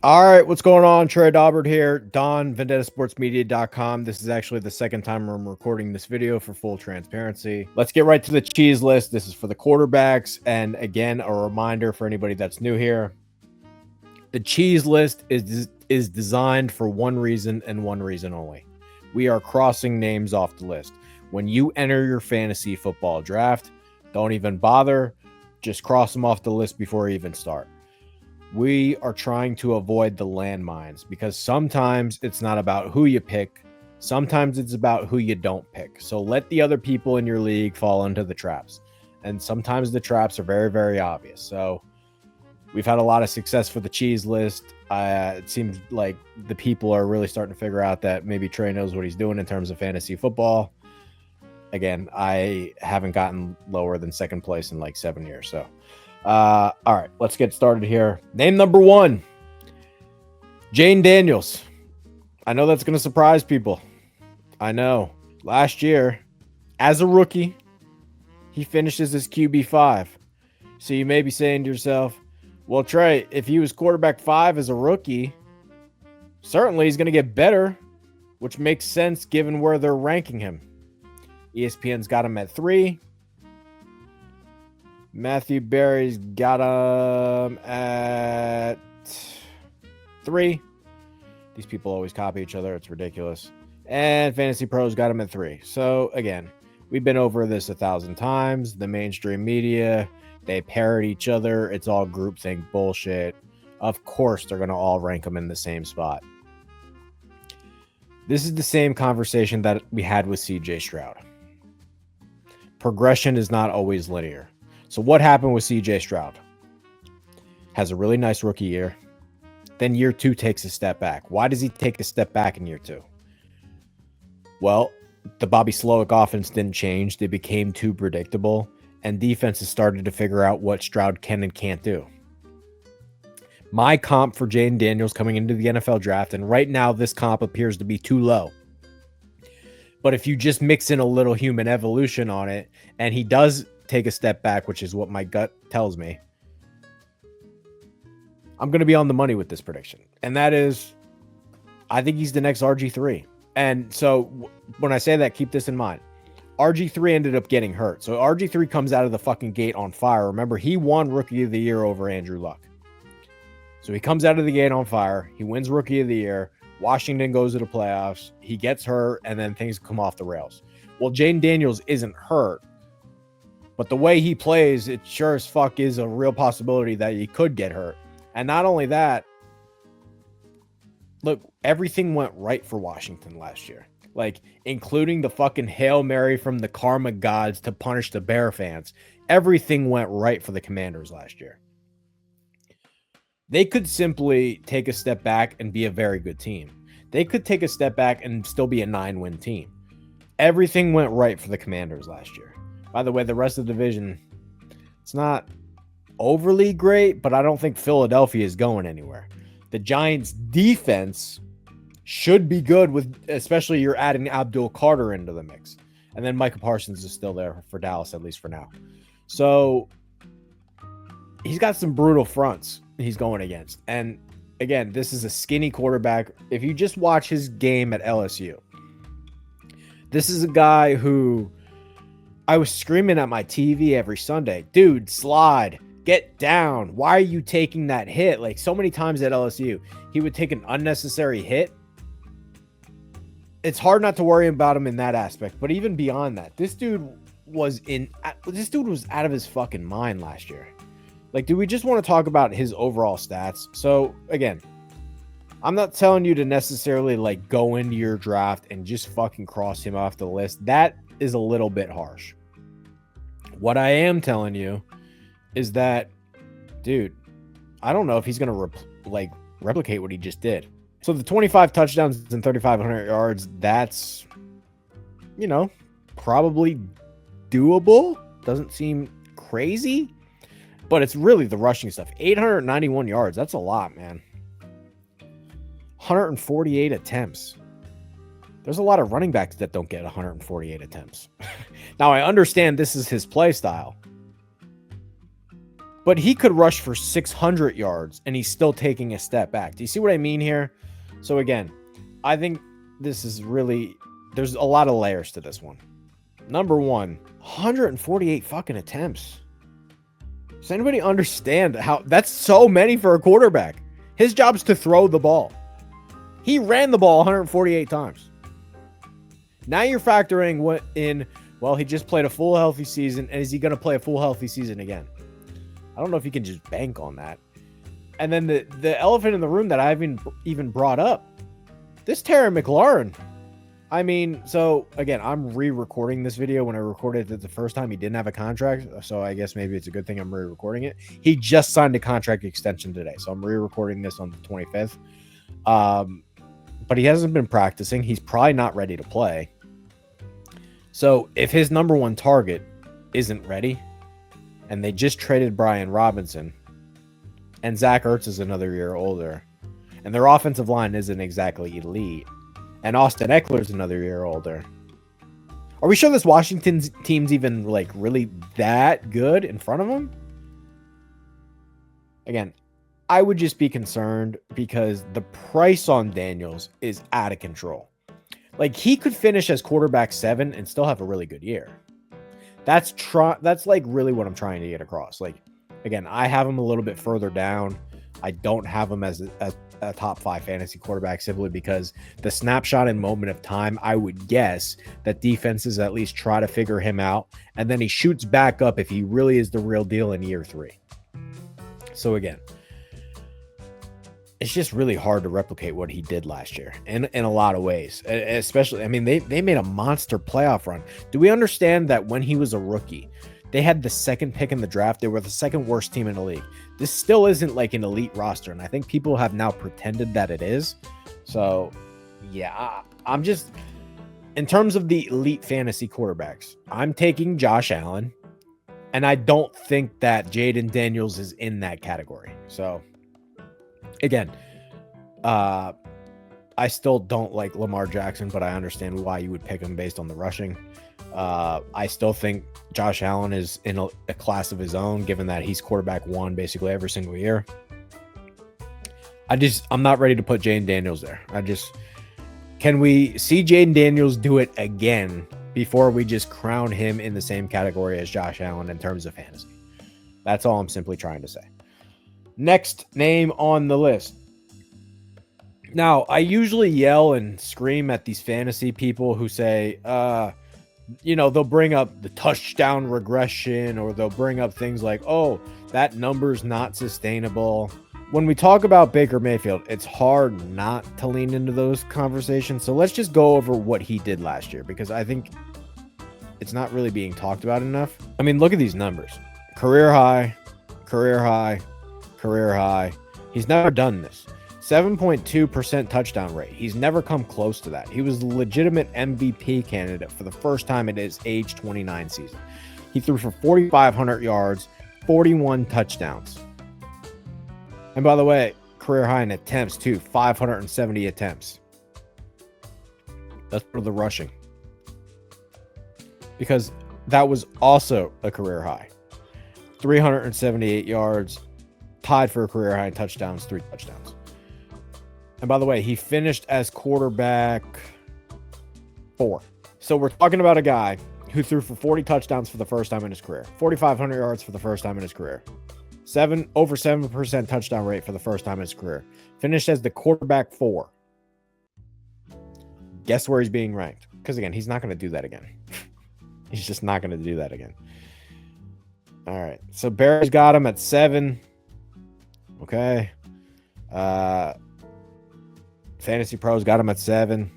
All right, what's going on? Trey Daubert here, Don, VendettaSportsMedia.com. This is actually the second time I'm recording this video for full transparency. Let's get right to the cheese list. This is for the quarterbacks. And again, a reminder for anybody that's new here. The cheese list is designed for one reason and one reason only. We are crossing names off the list. When you enter your fantasy football draft, don't even bother. Just cross them off the list before you even start. We are trying to avoid the landmines because sometimes it's not about who you pick. Sometimes it's about who you don't pick. So let the other people in your league fall into the traps. And sometimes the traps are very, very obvious. So we've had a lot of success for the cheese list. It seems like the people are really starting to figure out that maybe Trey knows what he's doing in terms of fantasy football. Again, I haven't gotten lower than second place in like 7 years. So all right, let's get started here. Name number one, Jayden Daniels. I know that's going to surprise people. I know. Last year, as a rookie, he finishes as QB5. So you may be saying to yourself, well, Trey, if he was quarterback 5 as a rookie, certainly he's going to get better, which makes sense given where they're ranking him. ESPN's got him at 3. Matthew Berry's got him at 3. These people always copy each other. It's ridiculous. And Fantasy Pros got him at 3. So, again, we've been over this 1,000 times. The mainstream media, they parrot each other. It's all groupthink bullshit. Of course, they're going to all rank them in the same spot. This is the same conversation that we had with CJ Stroud. Progression is not always linear. So what happened with CJ Stroud? Has a really nice rookie year. Then year 2 takes a step back. Why does he take a step back in year 2? Well, the Bobby Slowick offense didn't change. They became too predictable. And defenses started to figure out what Stroud can and can't do. My comp for Jayden Daniels coming into the NFL draft, and right now this comp appears to be too low. But if you just mix in a little human evolution on it, and he does take a step back, which is what my gut tells me, I'm going to be on the money with this prediction. And that is, I think he's the next RG3. And so when I say that, keep this in mind. RG3 ended up getting hurt. So RG3 comes out of the fucking gate on fire. Remember, he won Rookie of the Year over Andrew Luck. So he comes out of the gate on fire. He wins Rookie of the Year. Washington goes to the playoffs. He gets hurt, and then things come off the rails. Well, Jayden Daniels isn't hurt. But the way he plays, it sure as fuck is a real possibility that he could get hurt. And not only that, look, everything went right for Washington last year. Like, including the fucking Hail Mary from the karma gods to punish the Bear fans. Everything went right for the Commanders last year. They could simply take a step back and be a very good team. They could take a step back and still be a 9-win team. Everything went right for the Commanders last year. By the way, the rest of the division, it's not overly great, but I don't think Philadelphia is going anywhere. The Giants' defense should be good, with especially you're adding Abdul Carter into the mix. And then Micah Parsons is still there for Dallas, at least for now. So he's got some brutal fronts he's going against. And again, this is a skinny quarterback. If you just watch his game at LSU, this is a guy who I was screaming at my TV every Sunday, dude, slide, get down. Why are you taking that hit? Like, so many times at LSU, he would take an unnecessary hit. It's hard not to worry about him in that aspect. But even beyond that, this dude was out of his fucking mind last year. Like, do we just want to talk about his overall stats? So again, I'm not telling you to necessarily like go into your draft and just fucking cross him off the list. That is a little bit harsh. What I am telling you is that, dude, I don't know if he's going to replicate what he just did. So the 25 touchdowns and 3,500 yards, that's, probably doable. Doesn't seem crazy, but it's really the rushing stuff. 891 yards. That's a lot, man. 148 attempts. There's a lot of running backs that don't get 148 attempts. Now, I understand this is his play style, But he could rush for 600 yards and he's still taking a step back. Do you see what I mean here? So again, I think this is really, there's a lot of layers to this one. Number one, 148 fucking attempts. Does anybody understand how that's so many for a quarterback? His job is to throw the ball. He ran the ball 148 times. Now you're factoring what in, well, he just played a full healthy season, and is he going to play a full healthy season again? I don't know if you can just bank on that. And then the elephant in the room that I haven't even brought up, this Terry McLaurin. I mean, so again, I'm re-recording this video. When I recorded it the first time, he didn't have a contract, so I guess maybe it's a good thing I'm re-recording it. He just signed a contract extension today, so I'm re-recording this on the 25th. But he hasn't been practicing. He's probably not ready to play. So if his number one target isn't ready, and they just traded Brian Robinson, and Zach Ertz is another year older, and their offensive line isn't exactly elite, and Austin Eckler's another year older. Are we sure this Washington team's even like really that good in front of them? Again, I would just be concerned because the price on Daniels is out of control. Like, he could finish as quarterback 7 and still have a really good year. That's like really what I'm trying to get across. Like, again, I have him a little bit further down. I don't have him as a top 5 fantasy quarterback simply because the snapshot and moment of time, I would guess that defenses at least try to figure him out, and then he shoots back up if he really is the real deal in year 3. So again, it's just really hard to replicate what he did last year in a lot of ways, especially, I mean, they made a monster playoff run. Do we understand that when he was a rookie, they had the 2nd pick in the draft? They were the 2nd worst team in the league. This still isn't like an elite roster, and I think people have now pretended that it is. So, yeah, I'm just, in terms of the elite fantasy quarterbacks, I'm taking Josh Allen, and I don't think that Jayden Daniels is in that category. So, again, I still don't like Lamar Jackson, but I understand why you would pick him based on the rushing. I still think Josh Allen is in a class of his own, given that he's quarterback 1 basically every single year. I'm not ready to put Jayden Daniels there. Can we see Jayden Daniels do it again before we just crown him in the same category as Josh Allen in terms of fantasy? That's all I'm simply trying to say. Next name on the list. Now, I usually yell and scream at these fantasy people who say, they'll bring up the touchdown regression, or they'll bring up things like, oh, that number's not sustainable. When we talk about Baker Mayfield, it's hard not to lean into those conversations. So let's just go over what he did last year, because I think it's not really being talked about enough. I mean, look at these numbers. Career high, career high, career high. He's never done this. 7.2% touchdown rate. He's never come close to that. He was a legitimate MVP candidate for the first time in his age 29 season. He threw for 4,500 yards, 41 touchdowns. And by the way, career high in attempts too, 570 attempts. That's for the rushing, because that was also a career high. 378 yards, tied for a career high in touchdowns, 3 touchdowns. And by the way, he finished as quarterback 4. So we're talking about a guy who threw for 40 touchdowns for the first time in his career, 4,500 yards for the first time in his career, over 7% touchdown rate for the first time in his career, finished as the quarterback 4. Guess where he's being ranked? Because again, he's not going to do that again. He's just not going to do that again. All right. So Barry's got him at 7. Okay. Fantasy Pros got him at 7.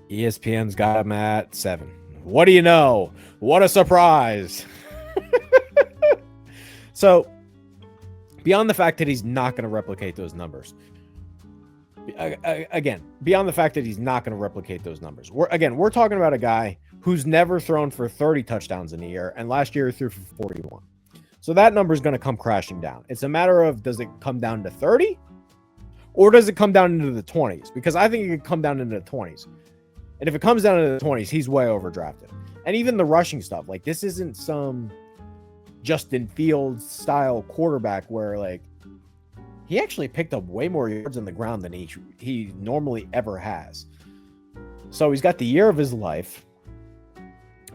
ESPN's got him at 7. What do you know? What a surprise. So, beyond the fact that he's not going to replicate those numbers, we're talking about a guy who's never thrown for 30 touchdowns in a year, and last year he threw for 41. So that number is going to come crashing down. It's a matter of, does it come down to 30? Or does it come down into the 20s? Because I think it could come down into the 20s. And if it comes down into the 20s, he's way overdrafted. And even the rushing stuff, like, this isn't some Justin Fields style quarterback where like he actually picked up way more yards on the ground than he normally ever has. So he's got the year of his life.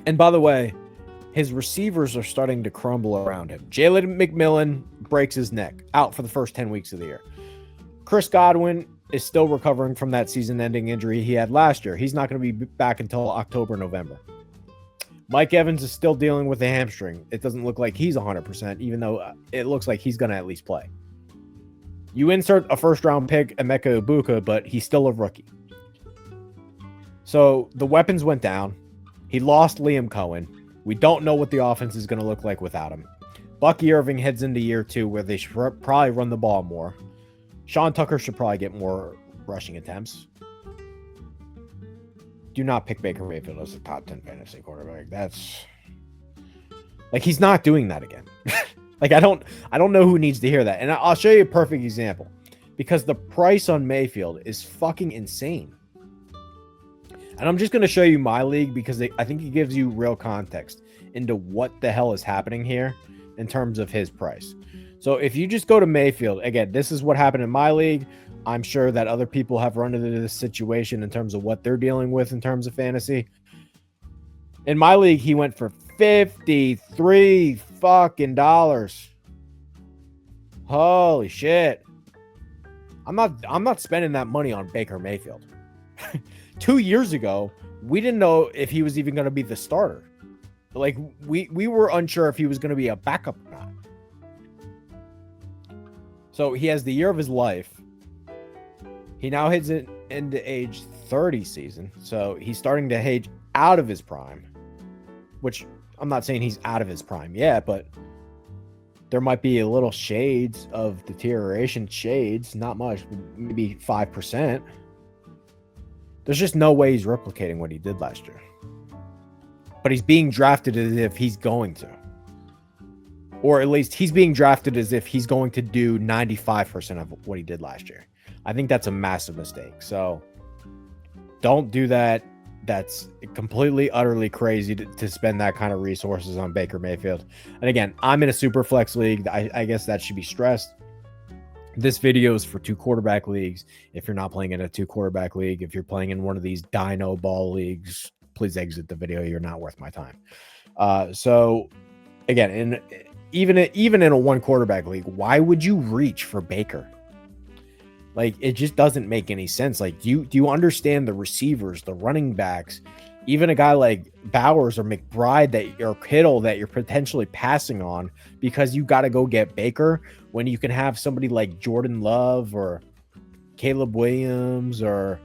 And by the way, his receivers are starting to crumble around him. Jalen McMillan breaks his neck, out for the first 10 weeks of the year. Chris Godwin is still recovering from that season-ending injury he had last year. He's not going to be back until October, November. Mike Evans is still dealing with a hamstring. It doesn't look like he's 100%, even though it looks like he's going to at least play. You insert a first-round pick, Emeka Ibuka, but he's still a rookie. So the weapons went down. He lost Liam Cohen. We don't know what the offense is going to look like without him. Bucky Irving heads into year 2 where they should probably run the ball more. Sean Tucker should probably get more rushing attempts. Do not pick Baker Mayfield as a top 10 fantasy quarterback. That's like, he's not doing that again. Like, I don't know who needs to hear that. And I'll show you a perfect example because the price on Mayfield is fucking insane. And I'm just going to show you my league because I think it gives you real context into what the hell is happening here in terms of his price. So if you just go to Mayfield, again, this is what happened in my league. I'm sure that other people have run into this situation in terms of what they're dealing with in terms of fantasy. In my league, he went for $53 fucking dollars. Holy shit. I'm not spending that money on Baker Mayfield. 2 years ago, we didn't know if he was even going to be the starter. Like, we were unsure if he was going to be a backup or not. So he has the year of his life. He now hits it into age 30 season. So he's starting to age out of his prime, which I'm not saying he's out of his prime yet, but there might be a little shades of deterioration. Shades, not much, maybe 5%. There's just no way he's replicating what he did last year. But he's being drafted as if he's going to. Or at least he's being drafted as if he's going to do 95% of what he did last year. I think that's a massive mistake. So don't do that. That's completely, utterly crazy to spend that kind of resources on Baker Mayfield. And again, I'm in a super flex league. I guess that should be stressed. This video is for 2 quarterback leagues. If you're not playing in a 2 quarterback league, if you're playing in one of these dino ball leagues, please exit the video. You're not worth my time. So again, even in a 1 quarterback league, why would you reach for Baker? Like, it just doesn't make any sense. Like, do you understand the receivers, the running backs, even a guy like Bowers or McBride or Kittle that you're potentially passing on because you got to go get Baker when you can have somebody like Jordan Love or Caleb Williams or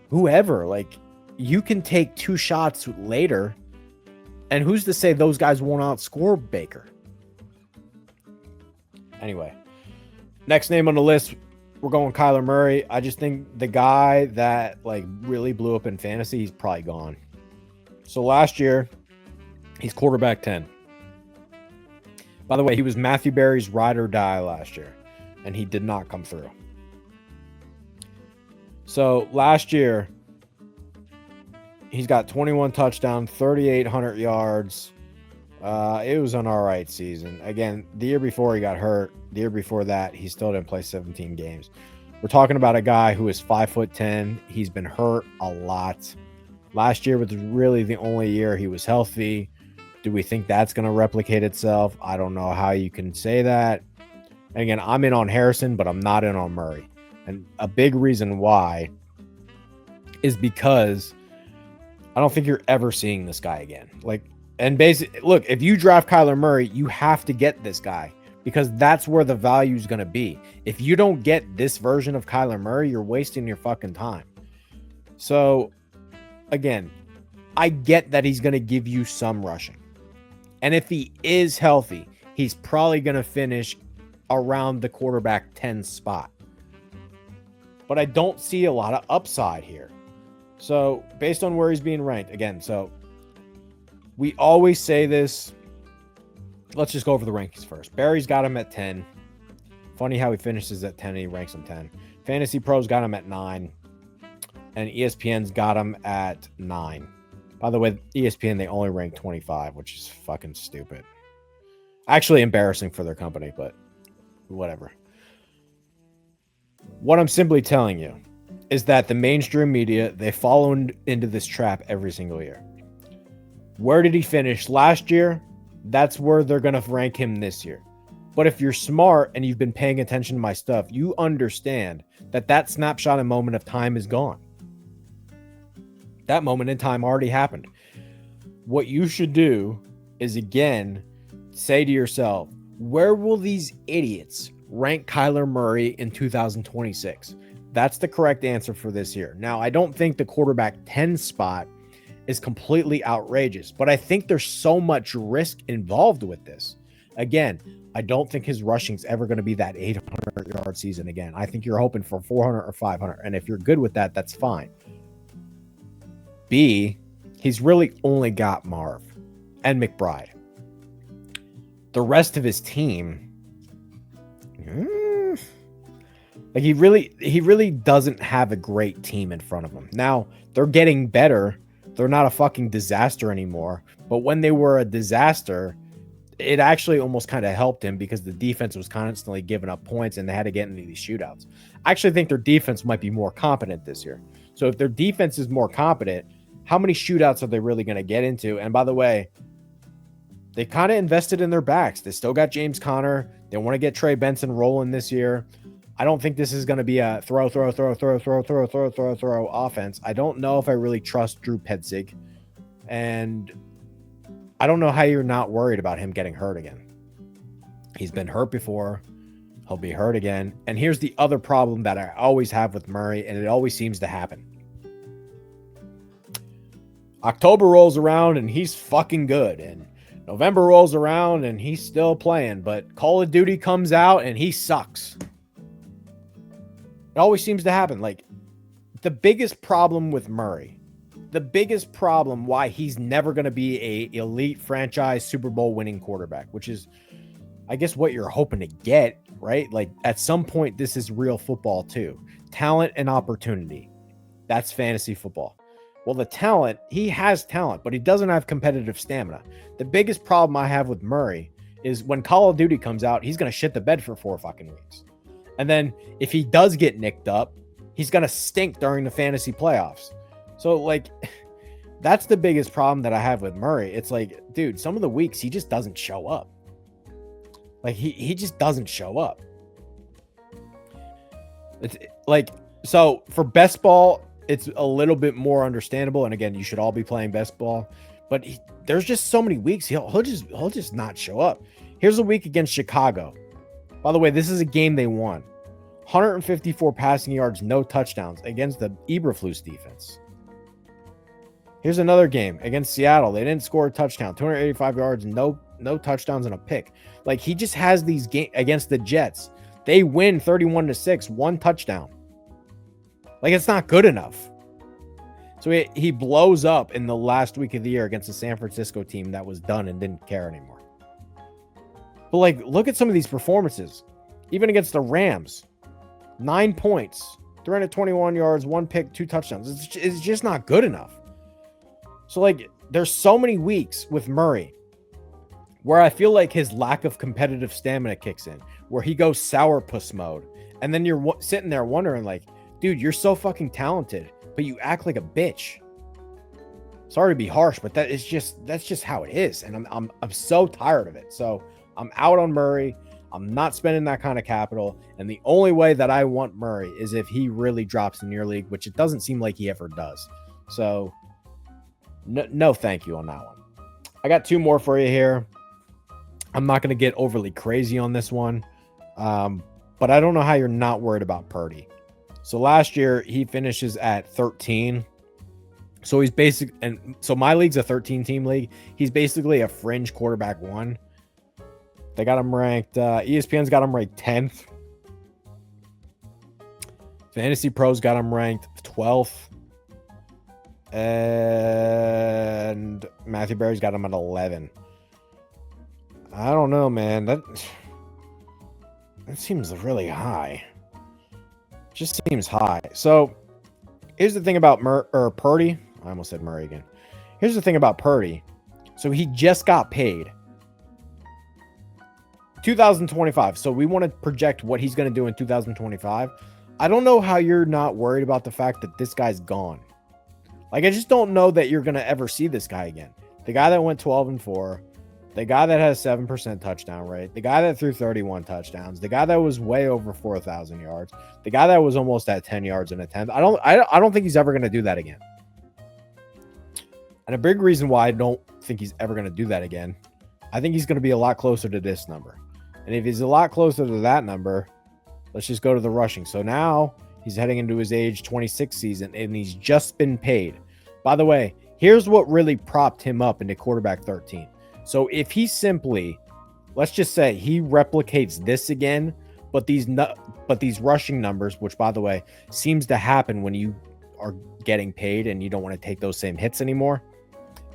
whoever. Like, you can take 2 shots later, and who's to say those guys won't outscore Baker? Anyway, next name on the list, we're going Kyler Murray. I just think the guy that like really blew up in fantasy, he's probably gone. So last year, he's quarterback 10. By the way, he was Matthew Berry's ride or die last year, and he did not come through. So last year, he's got 21 touchdowns, 3,800 yards. It was an all right season. Again, the year before he got hurt. The year before that, he still didn't play 17 games. We're talking about a guy who is 5'10". He's been hurt a lot. Last year was really the only year he was healthy. Do we think that's going to replicate itself? I don't know how you can say that. And again, I'm in on Harrison, but I'm not in on Murray. And a big reason why is because I don't think you're ever seeing this guy again. Like, and basically, look, if you draft Kyler Murray, you have to get this guy because that's where the value is going to be. If you don't get this version of Kyler Murray, you're wasting your fucking time. So, again, I get that he's going to give you some rushing. And if he is healthy, he's probably going to finish around the quarterback 10 spot. But I don't see a lot of upside here. So, based on where he's being ranked, again, so we always say this. Let's just go over the rankings first. Barry's got him at 10. Funny how he finishes at 10 and he ranks him 10. Fantasy Pros got him at 9. And ESPN's got him at 9. By the way, ESPN, they only rank 25, which is fucking stupid. Actually embarrassing for their company, but whatever. What I'm simply telling you is that the mainstream media, they fall into this trap every single year. Where did he finish last year? That's where they're going to rank him this year. But if you're smart and you've been paying attention to my stuff, you understand that that snapshot and moment of time is gone. That moment in time already happened. What you should do is, again, say to yourself, where will these idiots rank Kyler Murray in 2026? That's the correct answer for this year. Now, I don't think the quarterback 10 spot is completely outrageous, but I think there's so much risk involved with this. Again, I don't think his rushing's ever going to be that 800-yard season again. I think you're hoping for 400 or 500, and if you're good with that, that's fine. B, he's really only got Marv and McBride. The rest of his team, like he really doesn't have a great team in front of him. Now, they're getting better. They're not a fucking disaster anymore. But when they were a disaster, it actually almost kind of helped him because the defense was constantly giving up points and they had to get into these shootouts. I actually think their defense might be more competent this year. So if their defense is more competent, how many shootouts are they really going to get into? And by the way, they kind of invested in their backs. They still got James Conner. They want to get Trey Benson rolling this year. I don't think this is going to be a throw offense. I don't know if I really trust Drew Petzing. And I don't know how you're not worried about him getting hurt again. He's been hurt before. He'll be hurt again. And here's the other problem that I always have with Murray, and it always seems to happen. October rolls around and he's fucking good. And November rolls around and he's still playing. But Call of Duty comes out and he sucks. It always seems to happen. Like, the biggest problem with Murray, the biggest problem why he's never going to be a elite franchise Super Bowl winning quarterback, which is, I guess, what you're hoping to get, right? Like, at some point, this is real football too. Talent and opportunity. That's fantasy football. Well, the talent, he has talent, but he doesn't have competitive stamina. The biggest problem I have with Murray is when Call of Duty comes out, he's going to shit the bed for 4 fucking weeks. And then if he does get nicked up, he's going to stink during the fantasy playoffs. So, like, that's the biggest problem that I have with Murray. It's like, dude, some of the weeks he just doesn't show up. Like, he just doesn't show up. It's like, so for best ball, it's a little bit more understandable. And again, you should all be playing best ball. But there's just so many weeks he'll just not show up. Here's a week against Chicago. By the way, this is a game they won. 154 passing yards, no touchdowns against the Eberflus defense. Here's another game against Seattle. They didn't score a touchdown. 285 yards, no touchdowns and a pick. Like, he just has these games against the Jets. They win 31-6, 1 touchdown. Like, it's not good enough. So he blows up in the last week of the year against the San Francisco team that was done and didn't care anymore. But, like, look at some of these performances. Even against the Rams. 9 points, 321 yards, 1 pick, 2 touchdowns. It's just not good enough. So, like, there's so many weeks with Murray where I feel like his lack of competitive stamina kicks in, where he goes sourpuss mode. And then you're sitting there wondering, like, dude, you're so fucking talented, but you act like a bitch. Sorry to be harsh, but that's just how it is. And I'm so tired of it. So I'm out on Murray. I'm not spending that kind of capital. And the only way that I want Murray is if he really drops in your league, which it doesn't seem like he ever does. So no thank you on that one. I got 2 more for you here. I'm not going to get overly crazy on this one. But I don't know how you're not worried about Purdy. So last year he finishes at 13. So he's basic. And so my league's a 13-team league. He's basically a fringe quarterback 1. They got him ranked. ESPN's got him ranked 10th. Fantasy Pros got him ranked 12th. And Matthew Berry's got him at 11. I don't know, man. That seems really high. Just seems high. So here's the thing about Purdy. I almost said Murray again. Here's the thing about Purdy. So he just got paid. 2025. So we want to project what he's going to do in 2025. I don't know how you're not worried about the fact that this guy's gone. Like, I just don't know that you're going to ever see this guy again. The guy that went 12-4, the guy that has 7% touchdown rate, the guy that threw 31 touchdowns, the guy that was way over 4,000 yards, the guy that was almost at 10 yards in attempt. I don't think he's ever going to do that again. And a big reason why I don't think he's ever going to do that again, I think he's going to be a lot closer to this number. And if he's a lot closer to that number, let's just go to the rushing. So now he's heading into his age 26 season, and he's just been paid. By the way, here's what really propped him up into quarterback 13. So if he simply, let's just say he replicates this again, but these rushing numbers, which by the way, seems to happen when you are getting paid and you don't want to take those same hits anymore.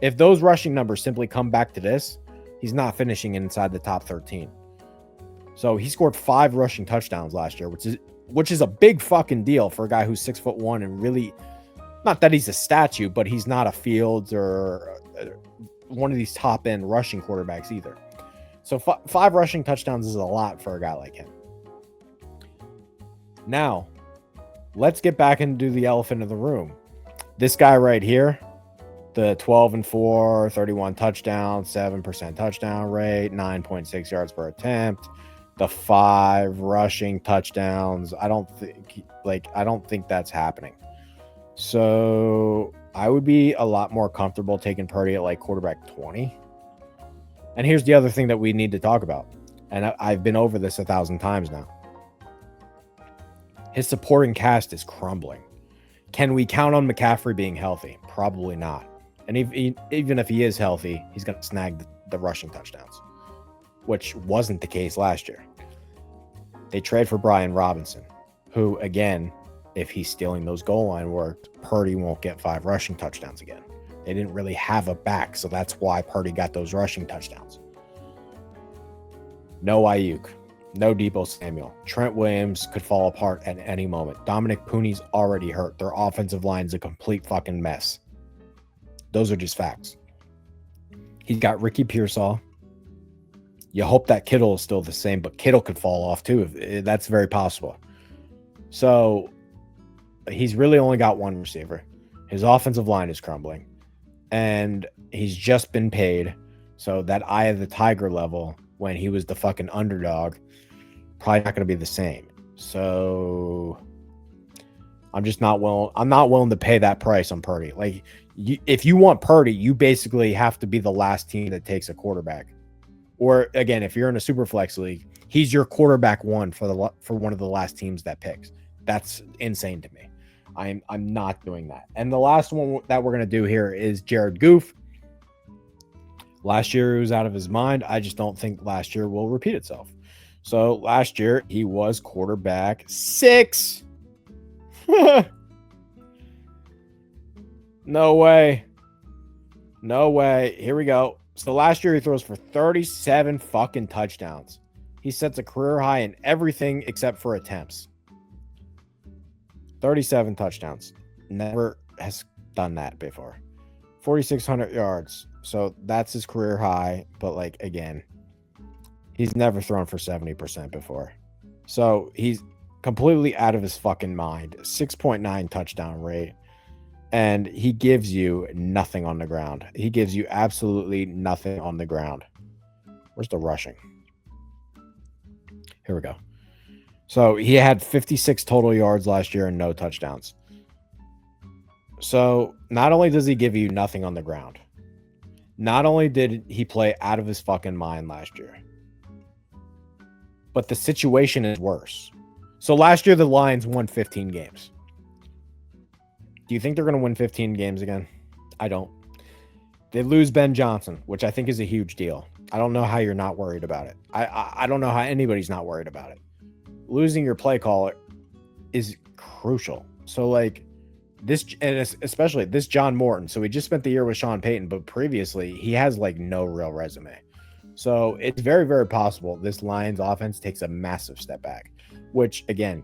If those rushing numbers simply come back to this, he's not finishing inside the top 13. So he scored 5 rushing touchdowns last year, which is a big fucking deal for a guy who's 6'1" and really, not that he's a statue, but he's not a Fields or one of these top end rushing quarterbacks either. So 5 rushing touchdowns is a lot for a guy like him. Now, let's get back into the elephant in the room. This guy right here, the 12-4, 31 touchdowns, 7% touchdown rate, 9.6 yards per attempt, the 5 rushing touchdowns. I don't think that's happening. So I would be a lot more comfortable taking Purdy at like quarterback 20. And here's the other thing that we need to talk about. And I've been over this 1,000 times now. His supporting cast is crumbling. Can we count on McCaffrey being healthy? Probably not. And even if he is healthy, he's going to snag the rushing touchdowns, which wasn't the case last year. They trade for Brian Robinson, who, again, if he's stealing those goal line work, Purdy won't get 5 rushing touchdowns again. They didn't really have a back, so that's why Purdy got those rushing touchdowns. No Ayuk, no Deebo Samuel. Trent Williams could fall apart at any moment. Dominic Pooney's already hurt. Their offensive line's a complete fucking mess. Those are just facts. He's got Ricky Pearsall. You hope that Kittle is still the same, but Kittle could fall off too. That's very possible. So he's really only got one receiver. His offensive line is crumbling. And he's just been paid. So that eye of the tiger level when he was the fucking underdog, probably not going to be the same. So I'm not willing to pay that price on Purdy. Like, if you want Purdy, you basically have to be the last team that takes a quarterback. Or again, if you're in a super flex league, he's your quarterback one for one of the last teams that picks. That's insane to me. I'm not doing that. And the last one that we're going to do here is Jared Goff. Last year he was out of his mind. I just don't think last year will repeat itself. So last year he was quarterback 6. No way. No way. Here we go. So last year he throws for 37 fucking touchdowns. He sets a career high in everything except for attempts. 37 touchdowns. Never has done that before. 4,600 yards. So that's his career high. But like, again, he's never thrown for 70% before. So he's completely out of his fucking mind. 6.9 touchdown rate. And he gives you nothing on the ground. He gives you absolutely nothing on the ground. Where's the rushing? Here we go. So he had 56 total yards last year and no touchdowns. So not only does he give you nothing on the ground, not only did he play out of his fucking mind last year, but the situation is worse. So last year the Lions won 15 games. Do you think they're going to win 15 games again? I don't. They lose Ben Johnson, which I think is a huge deal. I don't know how you're not worried about it. I don't know how anybody's not worried about it. Losing your play caller is crucial. So like this, and especially this John Morton. So he just spent the year with Sean Payton, but previously he has like no real resume. So it's very, very possible this Lions offense takes a massive step back, which again,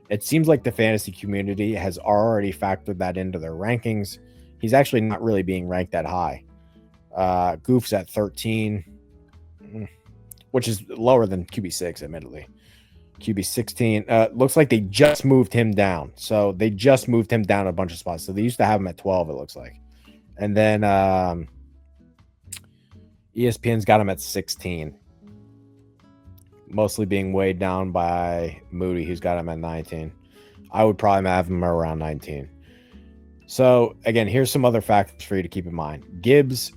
it seems like the fantasy community has already factored that into their rankings. He's actually not really being ranked that high. Goof's at 13. which is lower than QB6, admittedly. QB 16. Looks like they just moved him down. So they just moved him down a bunch of spots. So they used to have him at 12, it looks like. And then ESPN's got him at 16. Mostly being weighed down by Moody, who's got him at 19. I would probably have him around 19. So, again, here's some other factors for you to keep in mind. Gibbs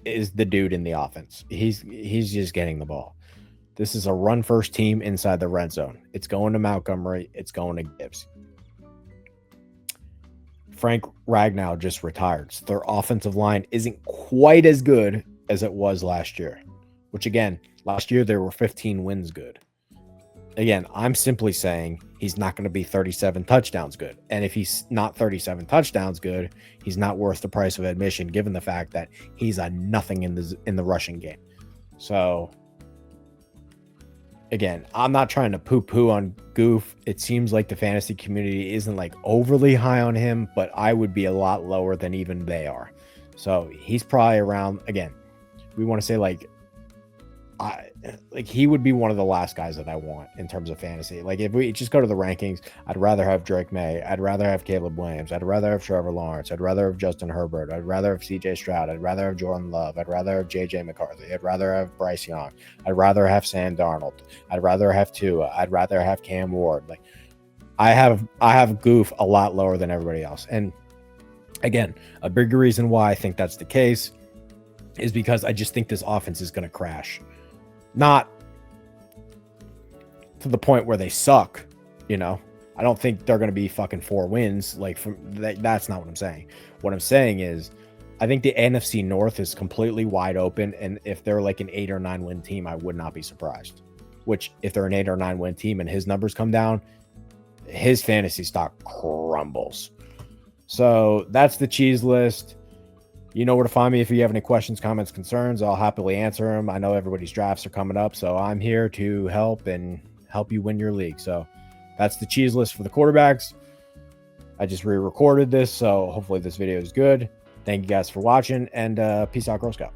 is the dude in the offense. He's just getting the ball. This is a run-first team inside the red zone. It's going to Montgomery. It's going to Gibbs. Frank Ragnow just retired. So their offensive line isn't quite as good as it was last year, which, again, last year there were 15 wins good. Again, I'm simply saying he's not going to be 37 touchdowns good. And if he's not 37 touchdowns good, he's not worth the price of admission, given the fact that he's a nothing in the rushing game. So, again, I'm not trying to poo-poo on Goof. It seems like the fantasy community isn't like overly high on him, but I would be a lot lower than even they are. So he's probably around, again, we want to say like he would be one of the last guys that I want in terms of fantasy. Like if we just go to the rankings, I'd rather have Drake May. I'd rather have Caleb Williams. I'd rather have Trevor Lawrence. I'd rather have Justin Herbert. I'd rather have CJ Stroud. I'd rather have Jordan Love. I'd rather have JJ McCarthy. I'd rather have Bryce Young. I'd rather have Sam Darnold. I'd rather have Tua. I'd rather have Cam Ward. Like I have Goof a lot lower than everybody else. And again, a big reason why I think that's the case is because I just think this offense is going to crash. Not to the point where they suck, you know. I don't think they're going to be fucking 4 wins. Like that's not what I'm saying. What I'm saying is I think the NFC North is completely wide open, and if they're like an 8 or 9 win team, I would not be surprised. Which, if they're an 8 or 9 win team and his numbers come down, his fantasy stock crumbles. So that's the cheese list. You know where to find me if you have any questions, comments, concerns. I'll happily answer them. I know everybody's drafts are coming up, so I'm here to help you win your league. So that's the cheese list for the quarterbacks. I just re-recorded this, so hopefully this video is good. Thank you guys for watching, and peace out, Girl Scout.